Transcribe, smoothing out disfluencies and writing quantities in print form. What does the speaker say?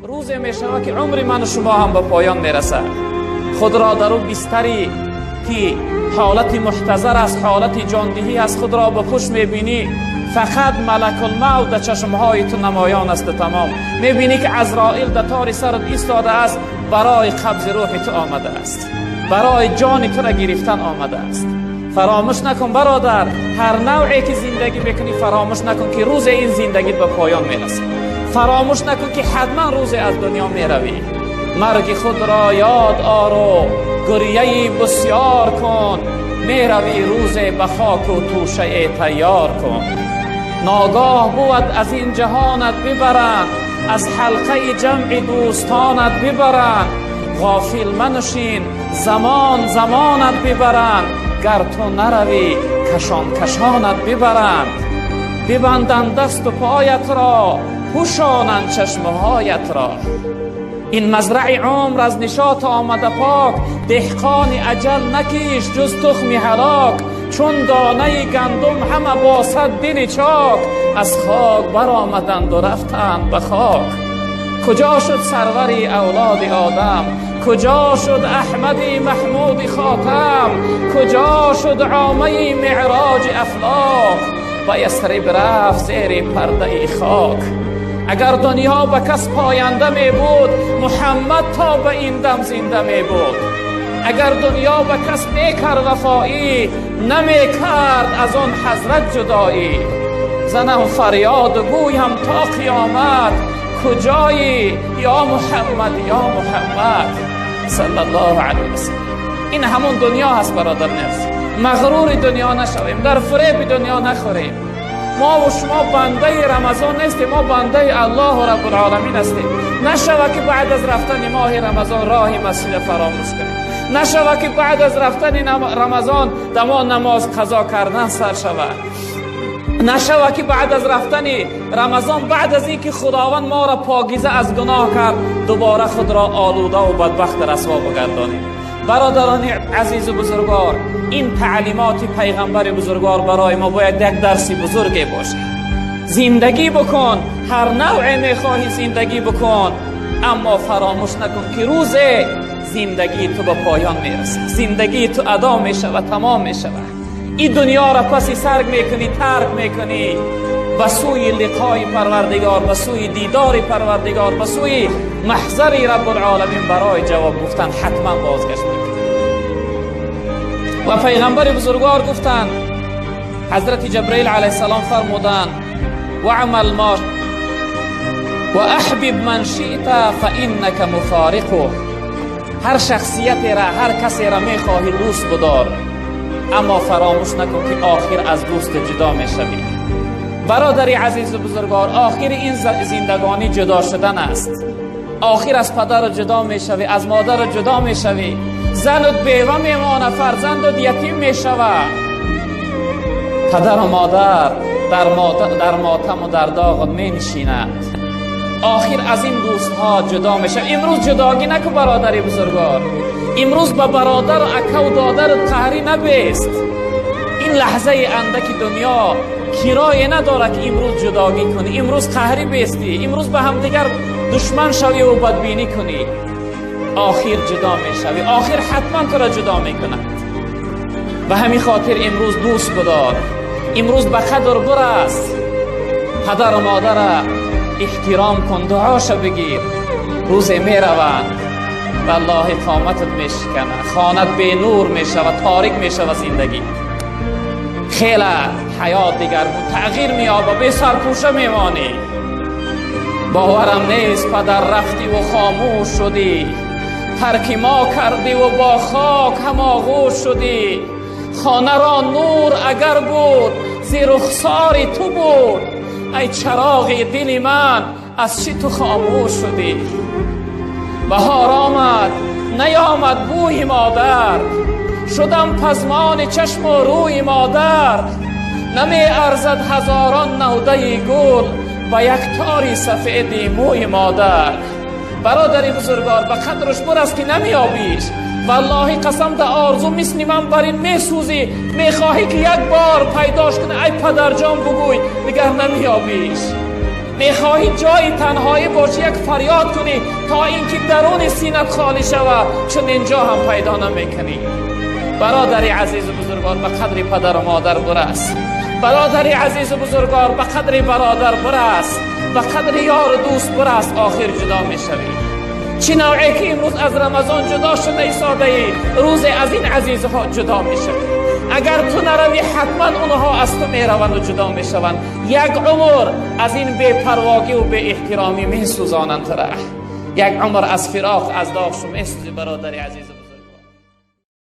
روزی می شود که عمر من و شما هم به پایان می رسد. خود را در اون بستری که حالت محتضر است، حالت جاندهی است، خود را به خوش می بینی. فقط ملک الموت در چشمهای تو نمایان است. تمام می بینی که عزرائیل در تار سرت ایستاده است، برای قبض روح تو آمده است، برای جان تو را گرفتن آمده است. فراموش نکن برادر، هر نوعی که زندگی بکنی فراموش نکن که روز این زندگی به پایان میرسه. فراموش نکن که حتما روز از دنیا میروی. مرگ خود را یاد آر و گریه بسیار کن، میروی روز به خاک و توشه تیار کن. ناگاه بود از این جهانت ببرند، از حلقه جمع دوستانت ببرند. غافل منشین زمانت ببرند، گر تو نروی کشانت ببرند. ببندند دست و پایت را، پوشانند چشمهایت را. این مزرع عمر از نشاط آمده پاک، دهقان اجل نکیش جز تخم هلاک. چون دانه گندم همه باسد دل چاک، از خاک برآمدند و رفتند به خاک. کجا شد سروری اولاد آدم، کجا شد احمدی محمود خاتم، کجا شد عامه معراج افلاک، و یثرب رفت زیر پرده خاک. اگر دنیا به کس پاینده می بود، محمد تا به این دم زنده می بود. اگر دنیا به کس می کرد وفایی، نمی کرد از آن حضرت جدایی. زنم فریاد و گویم تا قیامت، کجایی یا محمد یا محمد صلی الله علیه و سلم. این همون دنیا هست برادر نفس. مغرور دنیا نشویم، در فریب دنیا نخوریم. ما و شما بنده رمضان نیستیم، ما بنده الله رب العالمین هستیم. نشوه که بعد از رفتن ماه رمضان راه مسجد فراموش کنیم، نشوه که بعد از رفتن رمضان دما نماز قضا کردن سر شود، نشوه که بعد از رفتن رمضان، بعد از اینکه خداوند ما را پاکیزه از گناه کرد، دوباره خود را آلوده و بدبخت رسوا بگردانیم. برادران عزیز و بزرگوار، این تعلیمات پیغمبر بزرگوار برای ما باید یک درس بزرگی باشه. زندگی بکن، هر نوع میخواهی زندگی بکن، اما فراموش نکن که روز زندگی تو به پایان میرسه، زندگی تو ادا میشه و تمام میشه. این دنیا را پسی سرگ میکنی، ترک میکنی، به سوی لقای پروردگار، به سوی دیدار پروردگار، به سوی محضر رب العالمین برای جواب گفتن حتما بازگشت میکنی. و پیغمبر بزرگوار گفتن، حضرت جبرئیل علیه السلام فرمودن و عمل ما و احبب من شئت فانک مفارقه. هر شخصیت را، هر کسی را میخواهی دوست بدار، اما فراموش نکن که آخر از دوست جدا میشوی. برادری عزیز و بزرگوار، آخر این زندگانی جدا شدن است. آخر از پدر جدا میشوی، از مادر جدا میشوی، زنت بیوه میمانه، فرزندت یتیم میشوه. پدر و مادر در ماتم و در داغ مینشینند. آخر از این دوست ها جدا میشه. امروز جداگی نکن برادری بزرگوار، امروز به برادر و اکا و دادرت قهری نبیست. این لحظه اندک دنیا کرایه نداره که امروز جداگی کنی، امروز قهری بیستی، امروز به همدیگر دشمن شوی و بدبینی کنی. آخر جدا میشوی، آخر حتما تو را جدا میکنند. به همین خاطر امروز دوست بدار، امروز به قدر برس، پدر و مادر احترام کن، دعاش بگیر. روز میروند والله قامتت میشکنه، خانت به نور میشه و تاریک میشه و زندگی خیلی حیات دیگر بود، تغییر میابه، به سرپوشه میمانی. باورم نیست پدر رفتی و خاموش شدی، ترک ما کردی و با خاک هم آغوش شدی. خانه را نور اگر بود زی رخسار تو بود، ای چراغ دل من از چی تو خاموش شدی. بهار آمد نیامد بوی مادر، شدم پزمان چشم و روی مادر. نمی ارزد هزاران نوده گل و یک تاری سفید موی مادر. برادری بزرگوار، به قدرش برس که نمی آبیش. والله قسم ده آرزو مثل من بر این می سوزی، می خواهی که یک بار پیداش کنی. ای پدر جان بگوی دیگر نمی آبیش. میخواهی جای تنهایی باشی، یک فریاد کنی تا اینکه درون سینت خالی شود، چون اینجا هم پیدا نمیکنی. برادری عزیز و بزرگوار، به قدر پدر و مادر برس. برادری عزیز و بزرگوار، به قدر برادر برس، به قدر یار و دوست برس، آخر جدا میشوی. چه نوعی که امروز از رمضان جدا شده ساده ای، روز از این عزیزها جدا میشوی. اگر تو نروی حتما اونها از تو میروند و جدا میشوند. یک عمر از این بی پرواگی و بی احترامی میسوزانند. یک عمر از فراق از داغ شو میسوزی برادری عزیز.